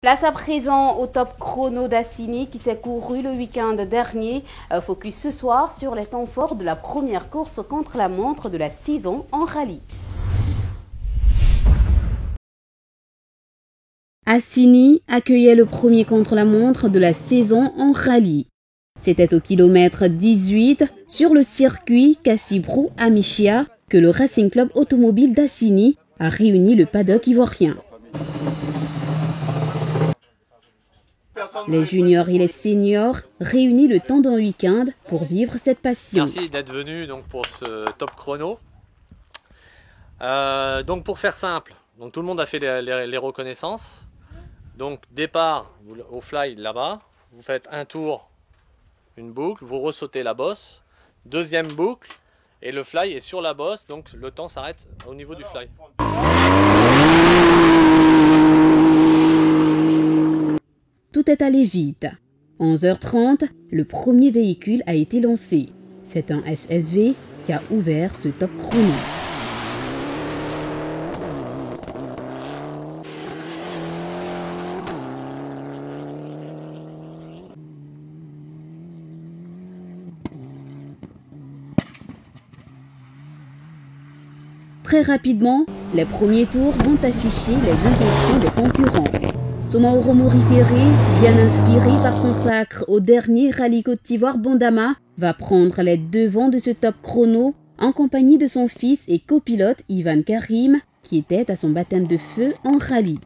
Place à présent au top chrono d'Assigny qui s'est couru le week-end dernier. Focus ce soir sur les temps forts de la première course contre la montre de la saison en rallye. Assigny accueillait le premier contre-la-montre de la saison en rallye. C'était au kilomètre 18 sur le circuit Cassibrou-Amichia que le Racing Club automobile d'Assigny a réuni le paddock ivoirien. Les juniors et les seniors réunis le temps d'un week-end pour vivre cette passion. Merci d'être venu donc, pour ce top chrono. Donc pour faire simple, donc, tout le monde a fait les reconnaissances. Donc départ au fly là-bas, vous faites un tour, une boucle, vous ressautez la bosse, deuxième boucle et le fly est sur la bosse, donc le temps s'arrête au niveau du fly. Tout est allé vite. 11h30, le premier véhicule a été lancé. C'est un SSV qui a ouvert ce top chrono. Très rapidement, les premiers tours vont afficher les intentions des concurrents. Soumaoro Morifere, bien inspiré par son sacre au dernier rallye Côte d'Ivoire Bondama, va prendre les devants de ce top chrono en compagnie de son fils et copilote Ivan Karim, qui était à son baptême de feu en rallye.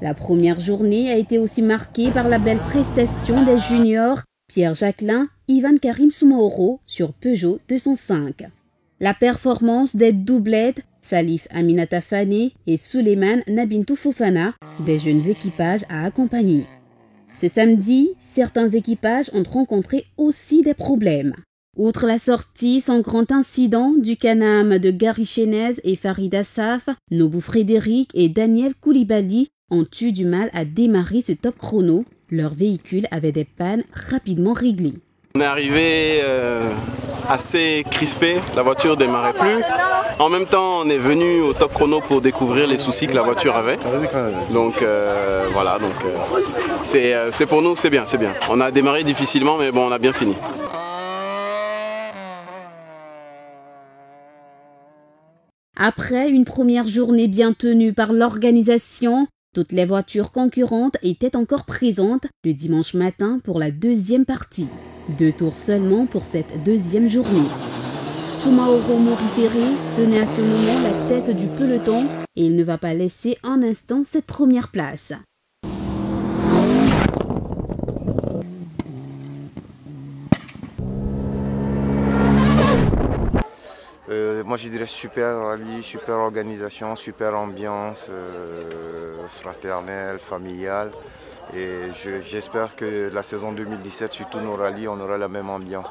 La première journée a été aussi marquée par la belle prestation des juniors Pierre Jacquelin, Ivan Karim Soumaoro sur Peugeot 205. La performance des doublettes Salif Aminata Fane et Suleiman Nabintou Fofana, des jeunes équipages à accompagner. Ce samedi, certains équipages ont rencontré aussi des problèmes. Outre la sortie sans grand incident du Can-Am de Gary Chenez et Farida Saf, Nobou Frédéric et Daniel Koulibaly ont eu du mal à démarrer ce top chrono. Leur véhicule avait des pannes rapidement réglées. On est arrivé assez crispé, la voiture ne démarrait plus. En même temps, on est venu au top chrono pour découvrir les soucis que la voiture avait. Donc voilà, c'est pour nous, c'est bien. On a démarré difficilement, mais bon, on a bien fini. Après une première journée bien tenue par l'organisation, toutes les voitures concurrentes étaient encore présentes le dimanche matin pour la deuxième partie. 2 tours seulement pour cette deuxième journée. Soumaoro Morifere tenait à ce moment la tête du peloton et il ne va pas laisser un instant cette première place. Moi je dirais super rallye, super organisation, super ambiance fraternelle, familiale. Et j'espère que la saison 2017, sur tous nos rallyes, on aura la même ambiance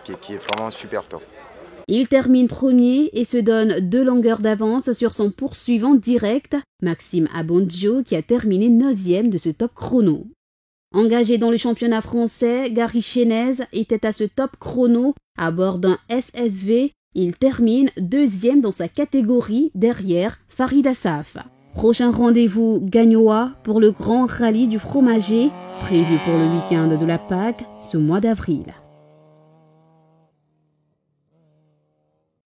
qui est vraiment super top. Il termine premier et se donne 2 longueurs d'avance sur son poursuivant direct, Maxime Abondio, qui a terminé 9e de ce top chrono. Engagé dans le championnat français, Gary Chenez était à ce top chrono à bord d'un SSV. Il termine 2e dans sa catégorie derrière Farida Saf. Prochain rendez-vous Gagnoa pour le grand rallye du fromager, prévu pour le week-end de la Pâque ce mois d'avril.